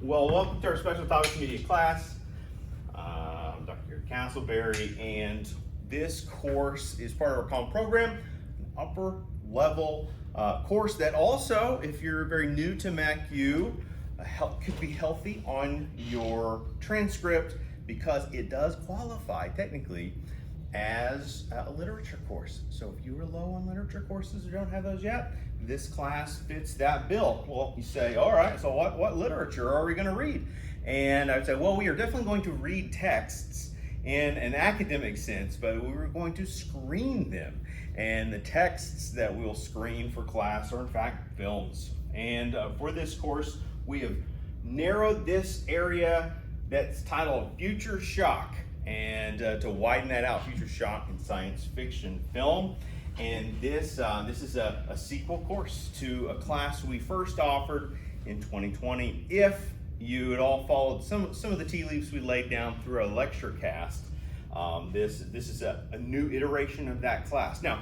Well, welcome to our special topics media class. I'm Dr. Castleberry, and this course is part of our common program, an upper level course that also, if you're very new to MacU, could be healthy on your transcript because it does qualify technically as a literature course. So if you are low on literature courses or don't have those yet, this class fits that bill. Well, you say, all right, so what literature are we going to read? And I would say, well, we are definitely going to read texts in an academic sense, but we were going to screen them. And the texts that we'll screen for class are in fact films. And for this course, we have narrowed this area that's titled Future Shock. And to widen that out, Future Shock in Science Fiction Film. And this is a sequel course to a class we first offered in 2020. If you had all followed some of the tea leaves we laid down through a lecture cast, this is a new iteration of that class. Now,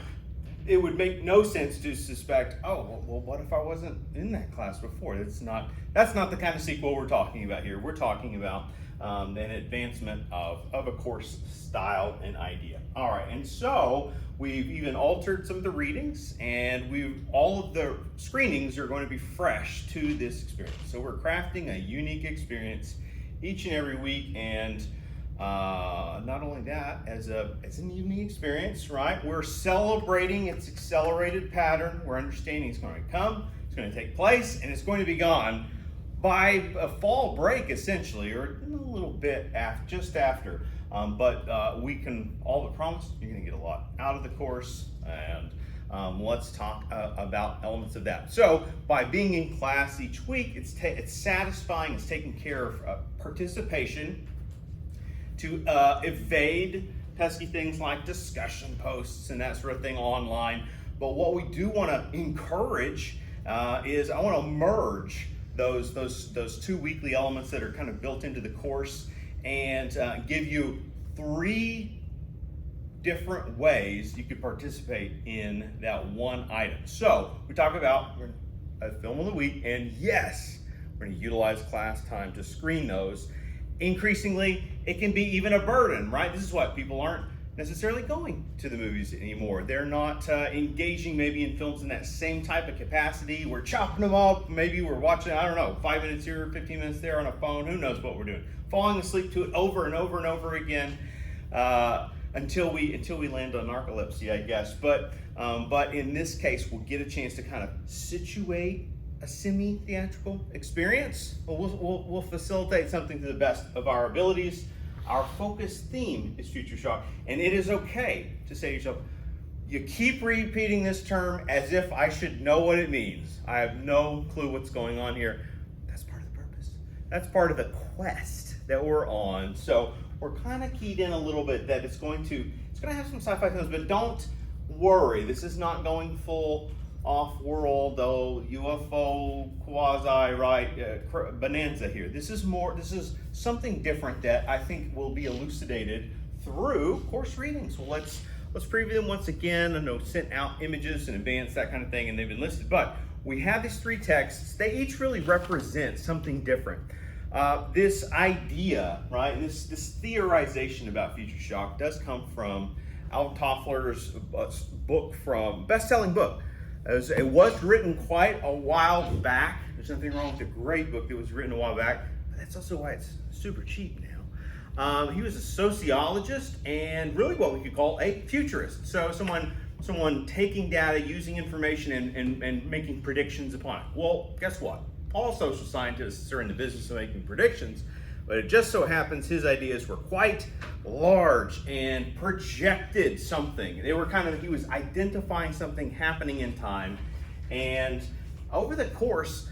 it would make no sense to suspect, oh, well, what if I wasn't in that class before? That's not the kind of sequel we're talking about here. We're talking about an advancement of a course style and idea. All right, and so we've even altered some of the readings, and all of the screenings are going to be fresh to this experience. So we're crafting a unique experience each and every week, and not only that, as an evening experience, right? We're celebrating its accelerated pattern. We're understanding it's going to come, it's going to take place, and it's going to be gone by a fall break, essentially, or a little bit just after. But we can all but promise you're going to get a lot out of the course, and let's talk about elements of that. So by being in class each week, it's satisfying, it's taking care of participation to evade pesky things like discussion posts and that sort of thing online. But what we do want to encourage is I want to merge those two weekly elements that are kind of built into the course and give you 3 different ways you could participate in that one item. So we talk about a film of the week, and yes, we're going to utilize class time to screen those. Increasingly, it can be even a burden, right? This is what people aren't necessarily going to the movies anymore. They're not engaging maybe in films in that same type of capacity. We're chopping them up. Maybe we're watching, I don't know, 5 minutes here, 15 minutes there on a phone. Who knows what we're doing? Falling asleep to it over and over and over again until we land on narcolepsy, I guess. But in this case, we'll get a chance to kind of situate a semi-theatrical experience. We'll facilitate something to the best of our abilities. Our focus theme is Future Shock, and it is okay to say to yourself, you keep repeating this term as if I should know what it means. I have no clue what's going on here. That's part of the purpose. That's part of the quest that we're on. So we're kind of keyed in a little bit that it's going to have some sci-fi tones, but don't worry. This is not going full off-world, though UFO bonanza here. This is something different that I think will be elucidated through course readings. So let's preview them once again. I know sent out images in advance, that kind of thing, and they've been listed. But we have these 3 texts. They each really represent something different. This idea, right, this theorization about future shock does come from Al Toffler's book, from best-selling book. It was written quite a while back. There's nothing wrong with a great book that was written a while back, but that's also why it's super cheap now. He was a sociologist and really what we could call a futurist. So someone taking data, using information, and making predictions upon it. Well, guess what? All social scientists are in the business of making predictions, but it just so happens his ideas were quite large and projected something. He was identifying something happening in time, and over the course,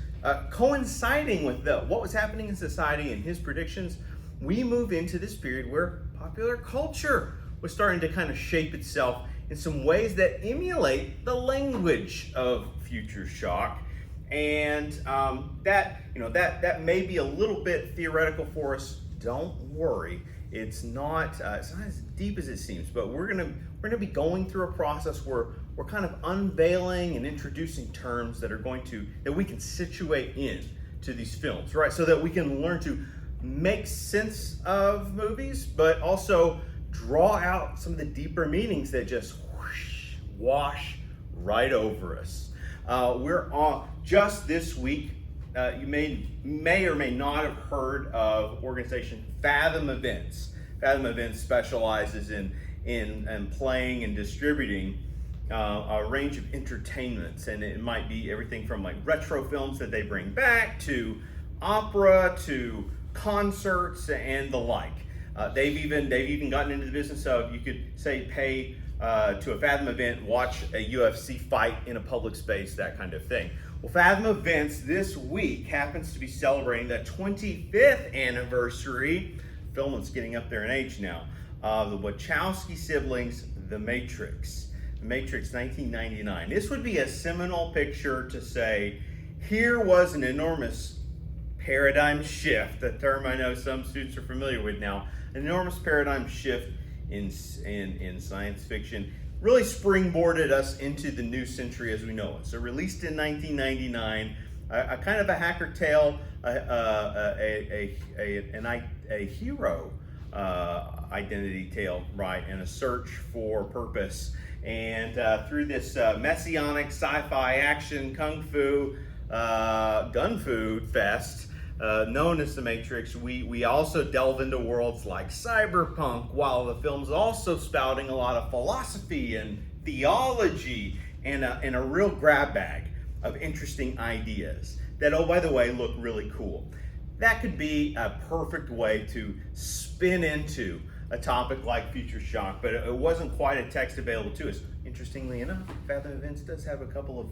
coinciding with what was happening in society and his predictions, we move into this period where popular culture was starting to kind of shape itself in some ways that emulate the language of future shock. And that may be a little bit theoretical for us. Don't worry, it's not as deep as it seems. But we're gonna be going through a process where we're kind of unveiling and introducing terms that we can situate in to these films, right? So that we can learn to make sense of movies, but also draw out some of the deeper meanings that just whoosh, wash right over us. We're on just this week. You may or may not have heard of organization Fathom Events. Fathom Events specializes in playing and distributing a range of entertainments, and it might be everything from like retro films that they bring back to opera to concerts and the like. They've even gotten into the business of, you could say, pay to a Fathom event, watch a UFC fight in a public space, that kind of thing. Well, Fathom Events this week happens to be celebrating the 25th anniversary, film that's getting up there in age now, of the Wachowski siblings, The Matrix. The Matrix 1999. This would be a seminal picture to say, here was an enormous paradigm shift, a term I know some students are familiar with now, an enormous paradigm shift in science fiction, really springboarded us into the new century as we know it. So released in 1999, a kind of a hacker tale, a hero identity tale, right, and a search for purpose. And through this messianic sci-fi action kung fu gun fu fest known as The Matrix, we also delve into worlds like cyberpunk, while the film's also spouting a lot of philosophy and theology and a real grab bag of interesting ideas that, oh, by the way, look really cool. That could be a perfect way to spin into a topic like Future Shock, but it wasn't quite a text available to us. Interestingly enough, Fathom Events does have a couple of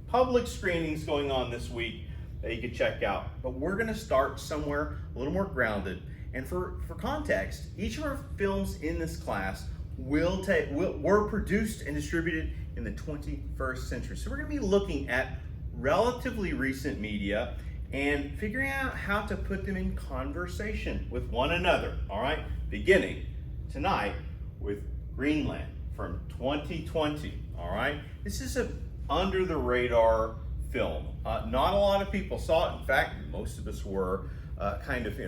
public screenings going on this week that you can check out. But we're gonna start somewhere a little more grounded. And for context, each of our films in this class were produced and distributed in the 21st century. So we're gonna be looking at relatively recent media and figuring out how to put them in conversation with one another, all right? Beginning tonight with Greenland from 2020, all right? This is a under the radar film. Not a lot of people saw it. In fact, most of us were kind of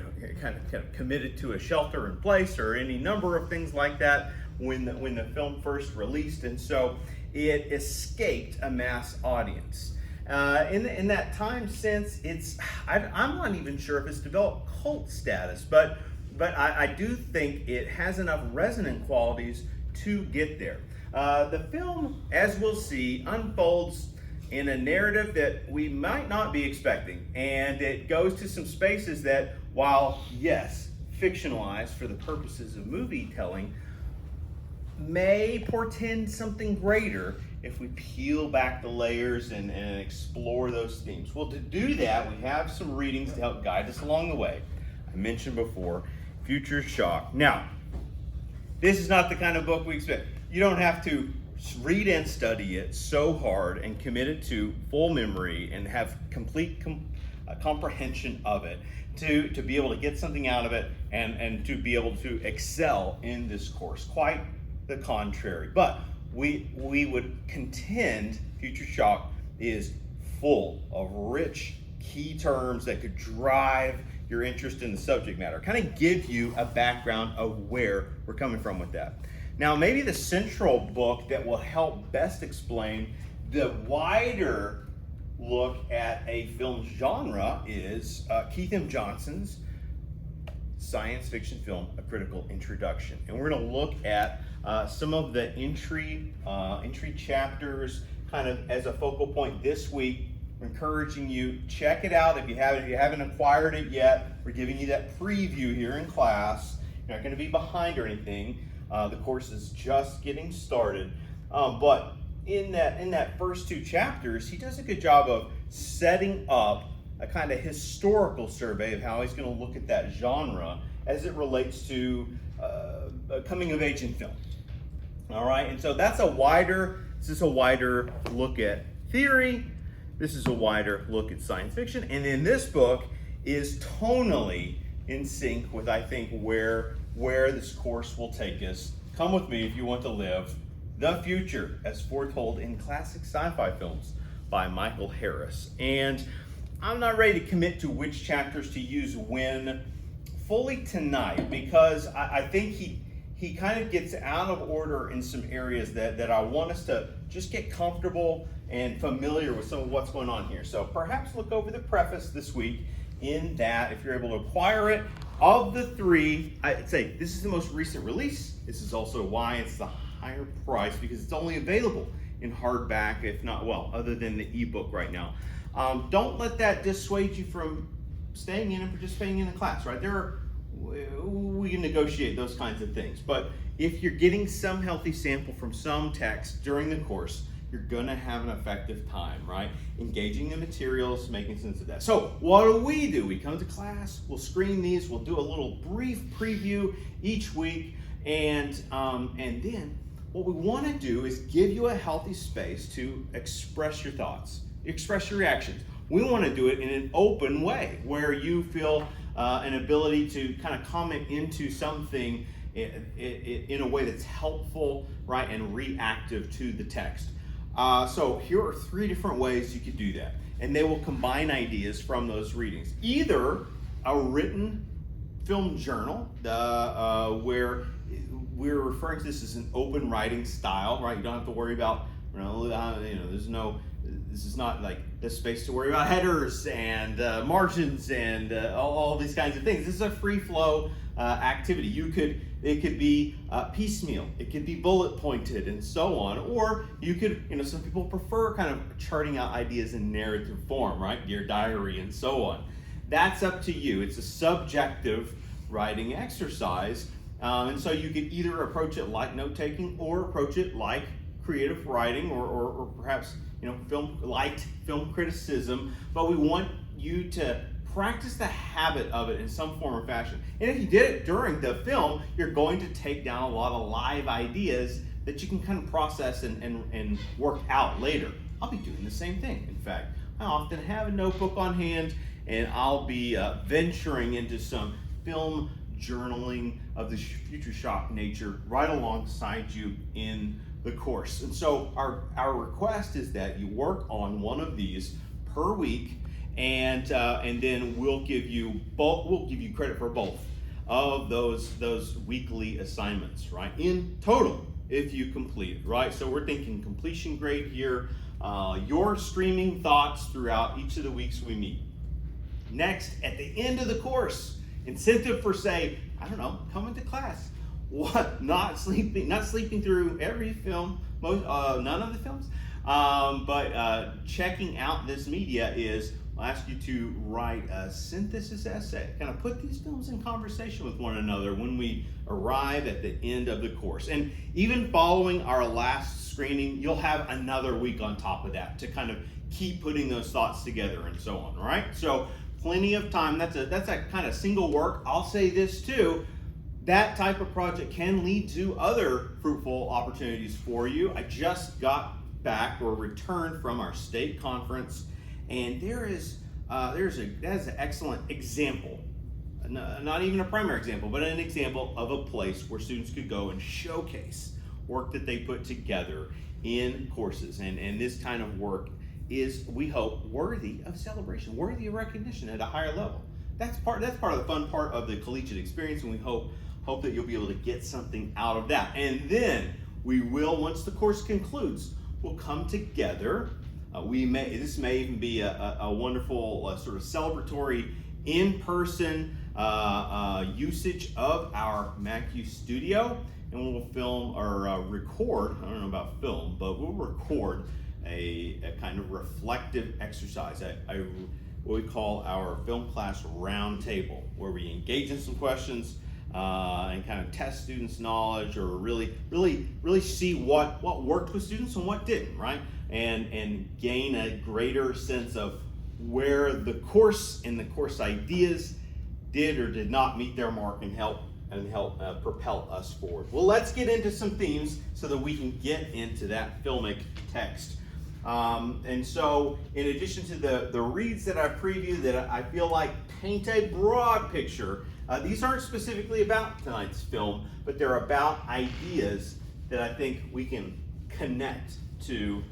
committed to a shelter in place or any number of things like that when the film first released, and so it escaped a mass audience. In that time since, I'm not even sure if it's developed cult status, but I do think it has enough resonant qualities to get there. The film, as we'll see, unfolds in a narrative that we might not be expecting, and it goes to some spaces that, while yes, fictionalized for the purposes of movie telling, may portend something greater if we peel back the layers and explore those themes. Well, to do that, we have some readings to help guide us along the way. I mentioned before, Future Shock. Now, this is not the kind of book we expect. You don't have to read and study it so hard and commit it to full memory and have complete comprehension of it to be able to get something out of it and to be able to excel in this course. Quite the contrary. But we would contend Future Shock is full of rich key terms that could drive your interest in the subject matter, kind of give you a background of where we're coming from with that. Now, maybe the central book that will help best explain the wider look at a film genre is Keith M. Johnson's science fiction film, A Critical Introduction. And we're going to look at some of the entry chapters kind of as a focal point this week. We're encouraging you, check it out if you haven't acquired it yet. We're giving you that preview here in class. You're not going to be behind or anything. The course is just getting started. But in that first two chapters, he does a good job of setting up a kind of historical survey of how he's going to look at that genre as it relates to coming of age in film. All right, and so this is a wider look at theory. This is a wider look at science fiction. And then this book is tonally in sync with, I think, where this course will take us. Come with me if you want to live the future as foretold in classic sci-fi films by Michael Harris. And I'm not ready to commit to which chapters to use when fully tonight, because I think he kind of gets out of order in some areas that I want us to just get comfortable and familiar with some of what's going on here. So perhaps look over the preface this week, in that if you're able to acquire it. Of the three, I'd say this is the most recent release. This is also why it's the higher price, because it's only available in hardback, if not, well, other than the ebook right now. Don't let that dissuade you from staying in and participating in the class, right? We can negotiate those kinds of things. But if you're getting some healthy sample from some text during the course, you're gonna have an effective time, right? Engaging the materials, making sense of that. So what do? We come to class, we'll screen these, we'll do a little brief preview each week, and then what we wanna do is give you a healthy space to express your thoughts, express your reactions. We wanna do it in an open way, where you feel an ability to kind of comment into something in a way that's helpful, right, and reactive to the text. So here are three different ways you could do that, and they will combine ideas from those readings. Either a written film journal, where we're referring to this as an open writing style, right? You don't have to worry about, this is not like the space to worry about headers and margins and all these kinds of things. This is a free flow activity. It could be piecemeal, it could be bullet pointed and so on, or you could, some people prefer kind of charting out ideas in narrative form, right? Your diary and so on. That's up to you. It's a subjective writing exercise. And so you could either approach it like note-taking or approach it like creative writing or perhaps film criticism, but we want you to practice the habit of it in some form or fashion. And if you did it during the film, you're going to take down a lot of live ideas that you can kind of process and work out later. I'll be doing the same thing. In fact, I often have a notebook on hand, and I'll be venturing into some film journaling of the future shock nature right alongside you in the course. And so our request is that you work on one of these per week, and then we'll give you credit for both of those weekly assignments, right? In total, if you complete it, right? So we're thinking completion grade here, your streaming thoughts throughout each of the weeks we meet. Next, at the end of the course, incentive for, say, coming to class. What? Not sleeping through every film, none of the films, but checking out this media is, I'll ask you to write a synthesis essay, kind of put these films in conversation with one another when we arrive at the end of the course. And even following our last screening, you'll have another week on top of that to kind of keep putting those thoughts together and so on, right? So plenty of time. That's a kind of single work. I'll say this too, that type of project can lead to other fruitful opportunities for you. I just got back or returned from our state conference, and there's an excellent example, not even a primary example, but an example of a place where students could go and showcase work that they put together in courses. And this kind of work is, we hope, worthy of celebration, worthy of recognition at a higher level. That's part of the fun part of the collegiate experience, and we hope that you'll be able to get something out of that. And then we will, once the course concludes, we'll come together. This may even be a wonderful sort of celebratory in-person usage of our MACU studio, and we'll film or record, I don't know about film, but we'll record a kind of reflective exercise, what we call our film class round table, where we engage in some questions and kind of test students' knowledge, or really see what worked with students and what didn't, right? And gain a greater sense of where the course and the course ideas did or did not meet their mark, and help propel us forward. Well, let's get into some themes so that we can get into that filmic text. And so, in addition to the reads that I previewed, that I feel like paint a broad picture, these aren't specifically about tonight's film, but they're about ideas that I think we can connect to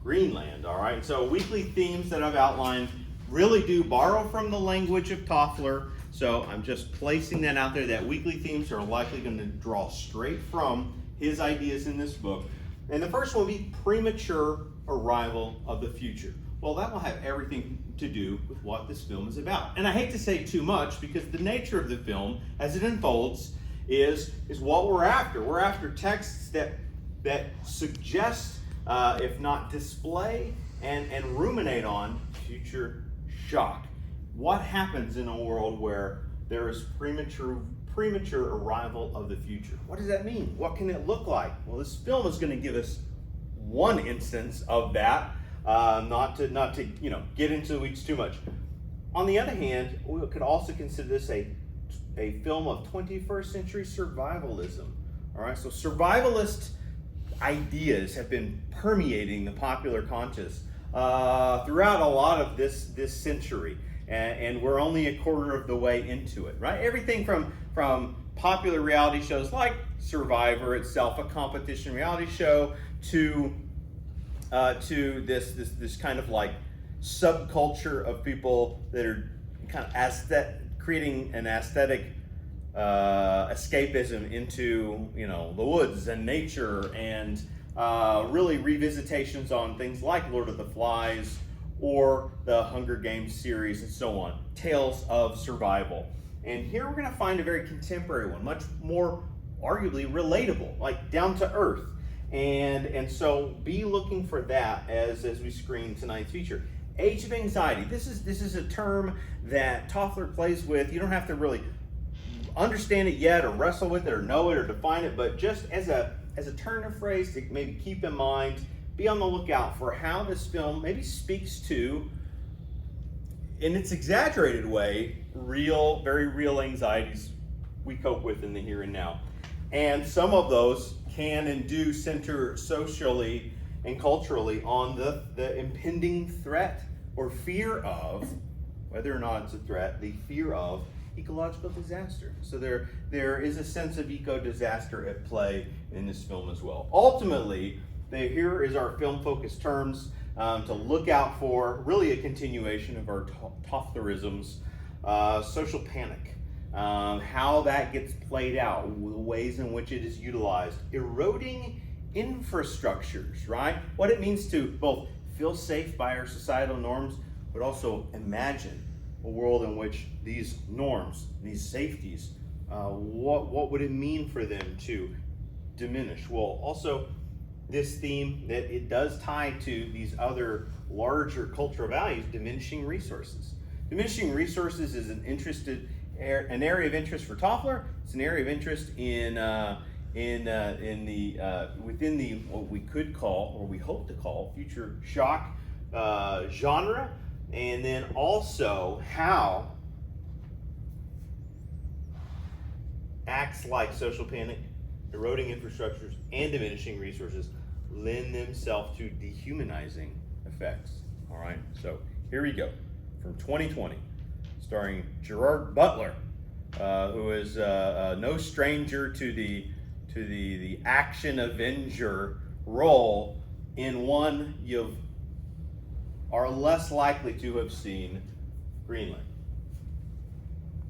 Greenland, all right? So weekly themes that I've outlined: really do borrow from the language of Toffler, so I'm just placing that out there that weekly themes are likely going to draw straight from his ideas in this book. And the first one will be premature arrival of the future. Well, that will have everything to do with what this film is about. And I hate to say too much because the nature of the film as it unfolds is what we're after. We're after texts that suggest, if not display and ruminate on future shock. What happens in a world where there is premature arrival of the future? What does that mean? What can it look like? Well, this film is going to give us one instance of that, not to get into the weeds too much. On the other hand, we could also consider this a film of 21st century survivalism. All right, so survivalist ideas have been permeating the popular conscious throughout a lot of this century, and we're only a quarter of the way into it, right? Everything from popular reality shows like Survivor itself, a competition reality show, to this kind of like subculture of people that are kind of creating an aesthetic escapism into the woods and nature, and really revisitations on things like Lord of the Flies or the Hunger Games series and so on, tales of survival. And here we're going to find a very contemporary one, much more arguably relatable, like down to earth. And so be looking for that as we screen tonight's feature. Age of Anxiety. This is a term that Toffler plays with. You don't have to really understand it yet, or wrestle with it, or know it, or define it, but just as a turn of phrase to maybe keep in mind, be on the lookout for how this film maybe speaks to, in its exaggerated way, very real anxieties we cope with in the here and now. And some of those can and do center socially and culturally on the impending threat or fear of, whether or not it's a threat, the fear of ecological disaster. So there is a sense of eco-disaster at play in this film as well. Ultimately, here is our film-focused terms to look out for, really a continuation of our Tofflerisms. Social panic, how that gets played out, the ways in which it is utilized, eroding infrastructures, right? What it means to both feel safe by our societal norms, but also imagine a world in which these norms, these safeties, what would it mean for them to diminish? Well, also this theme that it does tie to these other larger cultural values, diminishing resources. Diminishing resources is an area of interest for Toffler. It's an area of interest within the what we could call, or we hope to call, future shock genre, and then also how acts like social panic, eroding infrastructures, and diminishing resources lend themselves to dehumanizing effects. All right, so here we go. From 2020, starring Gerard Butler, who is no stranger to the action avenger role in one you are less likely to have seen, Greenland.